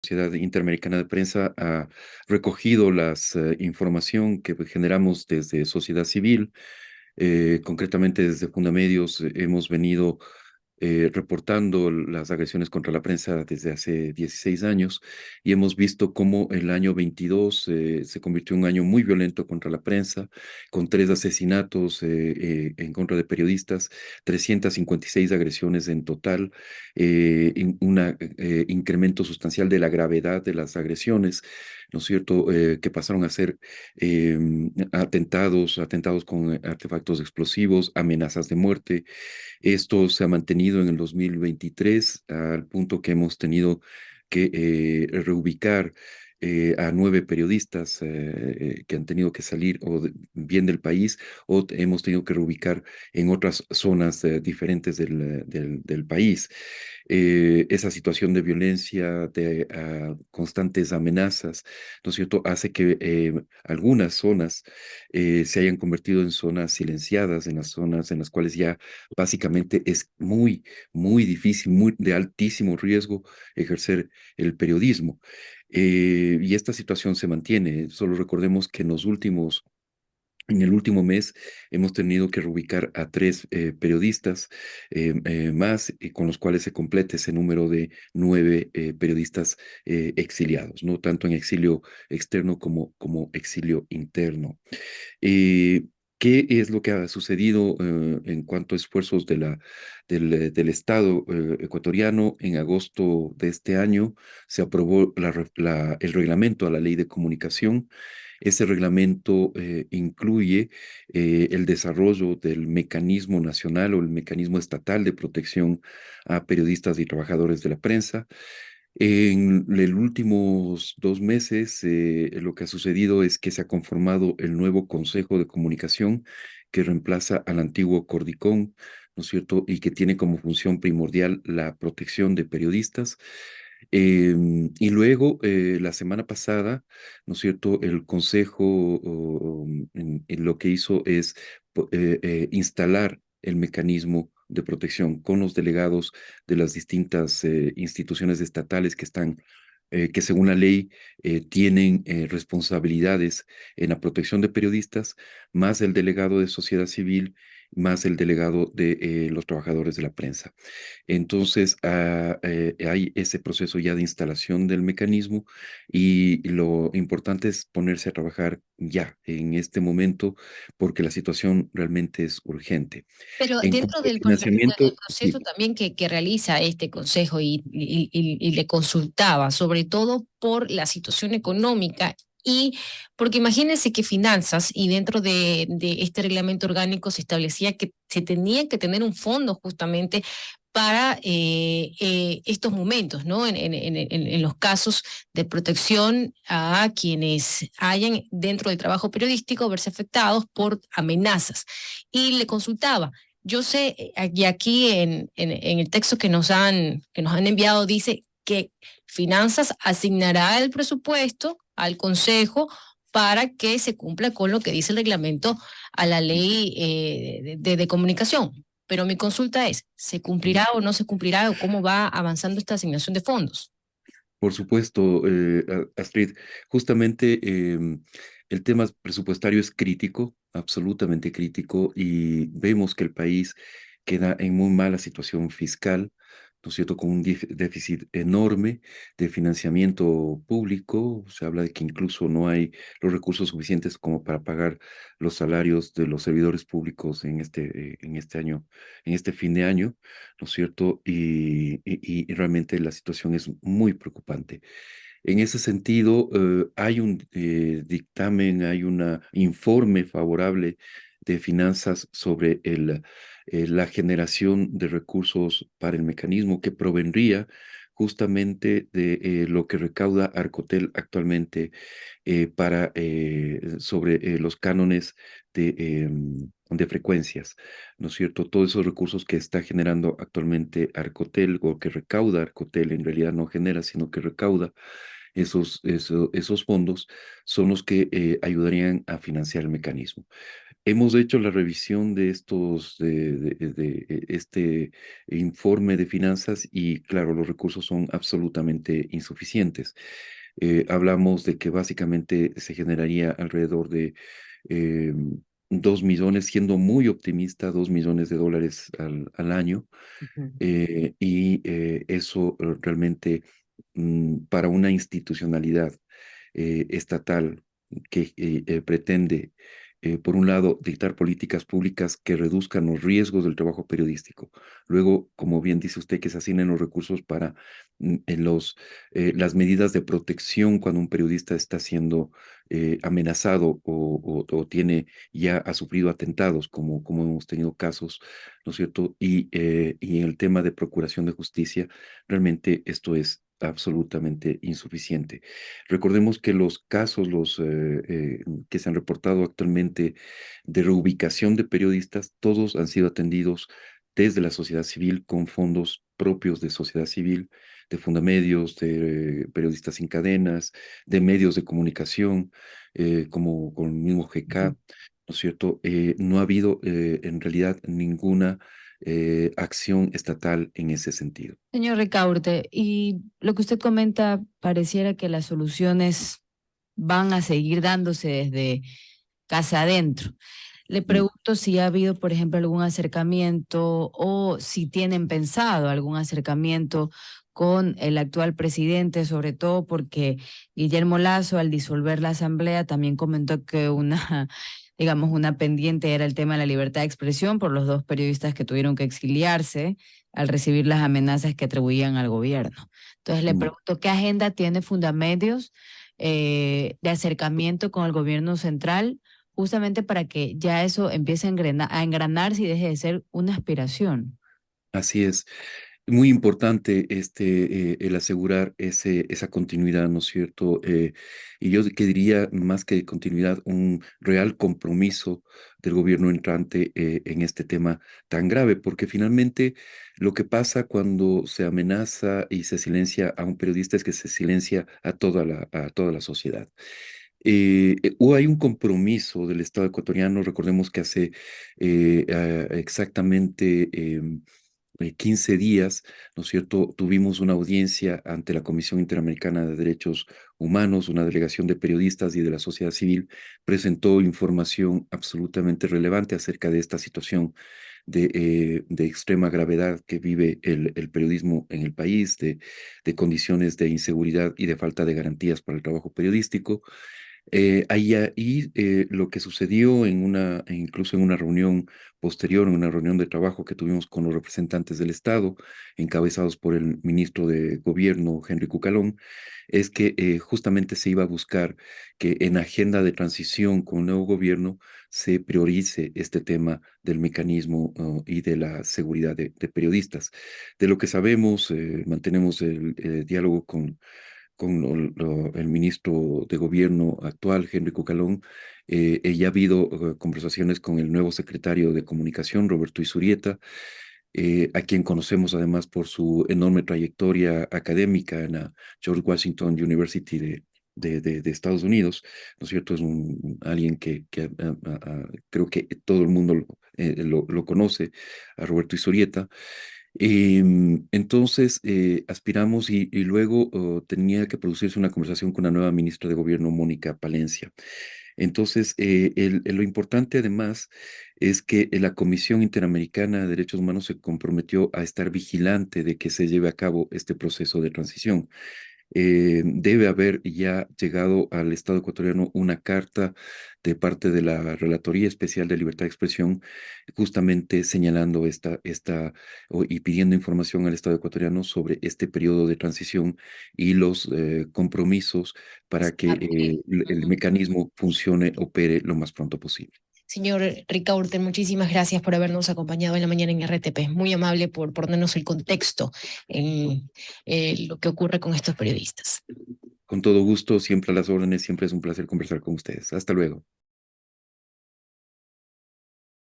Sociedad Interamericana de Prensa ha recogido las información que generamos desde sociedad civil, concretamente desde Fundamedios. Hemos venido reportando las agresiones contra la prensa desde hace 16 años y hemos visto cómo el año 22 se convirtió en un año muy violento contra la prensa, con 3 asesinatos en contra de periodistas, 356 agresiones en total, un incremento sustancial de la gravedad de las agresiones, ¿no es cierto?, que pasaron a ser eh, atentados con artefactos explosivos, amenazas de muerte. Esto se ha mantenido en el 2023 al punto que hemos tenido que reubicar a 9 periodistas que han tenido que salir bien del país o hemos tenido que reubicar en otras zonas diferentes del país. Esa situación de violencia, de constantes amenazas, ¿no es cierto?, hace que algunas zonas se hayan convertido en zonas silenciadas, en las zonas en las cuales ya básicamente es muy, muy difícil, muy de altísimo riesgo ejercer el periodismo. Y esta situación se mantiene. Solo recordemos que en el último mes hemos tenido que reubicar a 3 periodistas más, con los cuales se completa ese número de 9 periodistas exiliados, ¿no? Tanto en exilio externo como exilio interno. Eh, ¿Qué es lo que ha sucedido en cuanto a esfuerzos del Estado ecuatoriano? En agosto de este año se aprobó el reglamento a la ley de comunicación. Ese reglamento incluye el desarrollo del mecanismo nacional o el mecanismo estatal de protección a periodistas y trabajadores de la prensa. En los últimos 2 meses, lo que ha sucedido es que se ha conformado el nuevo Consejo de Comunicación que reemplaza al antiguo Cordicón, ¿no es cierto? Y que tiene como función primordial la protección de periodistas. Y luego, la semana pasada, ¿no es cierto? El Consejo en lo que hizo es instalar el mecanismo de protección con los delegados de las distintas instituciones estatales que según la ley tienen responsabilidades en la protección de periodistas, más el delegado de sociedad civil, más el delegado de los trabajadores de la prensa. Entonces, hay ese proceso ya de instalación del mecanismo y lo importante es ponerse a trabajar ya, en este momento, porque la situación realmente es urgente. Pero En dentro cuanto al del financiamiento, proceso sí, también que realiza este consejo y le consultaba, sobre todo por la situación económica y porque imagínense que finanzas y dentro de este reglamento orgánico se establecía que se tenía que tener un fondo justamente para estos momentos, ¿no? En los casos de protección a quienes hayan dentro del trabajo periodístico verse afectados por amenazas. Y le consultaba. Yo sé, y aquí en el texto que nos han enviado dice que Finanzas asignará el presupuesto al Consejo para que se cumpla con lo que dice el reglamento a la ley de comunicación. Pero mi consulta es, ¿se cumplirá o no se cumplirá o cómo va avanzando esta asignación de fondos? por supuesto, Astrid, justamente el tema presupuestario es crítico, absolutamente crítico, y vemos que el país queda en muy mala situación fiscal, ¿no es cierto?, con un déficit enorme de financiamiento público. Se habla de que incluso no hay los recursos suficientes como para pagar los salarios de los servidores públicos en este año, en este fin de año, ¿no es cierto? Y realmente la situación es muy preocupante. En ese sentido, hay un dictamen, hay un informe favorable de finanzas sobre la generación de recursos para el mecanismo que provendría justamente de lo que recauda Arcotel actualmente sobre los cánones de frecuencias, ¿no es cierto? Todos esos recursos que está generando actualmente Arcotel o que recauda Arcotel, en realidad no genera, sino que recauda esos fondos, son los que ayudarían a financiar el mecanismo. Hemos hecho la revisión de este informe de finanzas y claro, los recursos son absolutamente insuficientes. Hablamos de que básicamente se generaría alrededor de eh, 2 millones, siendo muy optimista, $2 millones al año. Ujú. Eso realmente para una institucionalidad estatal que pretende, por un lado, dictar políticas públicas que reduzcan los riesgos del trabajo periodístico. Luego, como bien dice usted, que se asignen los recursos para las medidas de protección cuando un periodista está siendo amenazado o tiene ya ha sufrido atentados, como hemos tenido casos, ¿no es cierto? Y en el tema de procuración de justicia, realmente esto es absolutamente insuficiente. Recordemos que los casos que se han reportado actualmente de reubicación de periodistas, todos han sido atendidos desde la sociedad civil con fondos propios de sociedad civil, de Fundamedios, de Periodistas Sin Cadenas, de medios de comunicación, como con el mismo GK, Ujú. ¿no es cierto? No ha habido en realidad ninguna acción estatal en ese sentido. Señor Ricaurte, y lo que usted comenta, pareciera que las soluciones van a seguir dándose desde casa adentro. Le Mm. pregunto si ha habido, por ejemplo, algún acercamiento o si tienen pensado algún acercamiento con el actual presidente, sobre todo porque Guillermo Lasso, al disolver la asamblea, también comentó que una, digamos, una pendiente era el tema de la libertad de expresión por los dos periodistas que tuvieron que exiliarse al recibir las amenazas que atribuían al gobierno. Entonces le Mm. pregunto, ¿qué agenda tiene Fundamedios de acercamiento con el gobierno central, justamente para que ya eso empiece a engranarse y deje de ser una aspiración? Así es. Muy importante el asegurar esa continuidad, ¿no es cierto? Y yo que diría más que continuidad, un real compromiso del gobierno entrante en este tema tan grave, porque finalmente lo que pasa cuando se amenaza y se silencia a un periodista es que se silencia a toda la sociedad. O hay un compromiso del Estado ecuatoriano, recordemos que hace exactamente 15 días, ¿no es cierto?, tuvimos una audiencia ante la Comisión Interamericana de Derechos Humanos, una delegación de periodistas y de la sociedad civil presentó información absolutamente relevante acerca de esta situación de extrema gravedad que vive el periodismo en el país, de condiciones de inseguridad y de falta de garantías para el trabajo periodístico. Lo que sucedió incluso en una reunión posterior, en una reunión de trabajo que tuvimos con los representantes del Estado, encabezados por el ministro de Gobierno, Henry Cucalón, es que justamente se iba a buscar que en agenda de transición con un nuevo gobierno se priorice este tema del mecanismo y de la seguridad de periodistas. De lo que sabemos, mantenemos el diálogo con el ministro de Gobierno actual, Henry Cucalón. Ya ha habido conversaciones con el nuevo secretario de Comunicación, Roberto Izurieta, a quien conocemos además por su enorme trayectoria académica en la George Washington University de Estados Unidos, ¿no es cierto? Es alguien que creo que todo el mundo lo conoce, a Roberto Izurieta. Entonces, aspiramos y luego tenía que producirse una conversación con la nueva ministra de Gobierno, Mónica Palencia. Entonces, lo importante además es que la Comisión Interamericana de Derechos Humanos se comprometió a estar vigilante de que se lleve a cabo este proceso de transición. Debe haber ya llegado al Estado ecuatoriano una carta de parte de la Relatoría Especial de Libertad de Expresión, justamente señalando y pidiendo información al Estado ecuatoriano sobre este periodo de transición y los compromisos para que el Ujú. mecanismo funcione, opere lo más pronto posible. Señor Ricaurte, muchísimas gracias por habernos acompañado en la mañana en RTP. Muy amable por ponernos el contexto en lo que ocurre con estos periodistas. Con todo gusto, siempre a las órdenes, siempre es un placer conversar con ustedes. Hasta luego.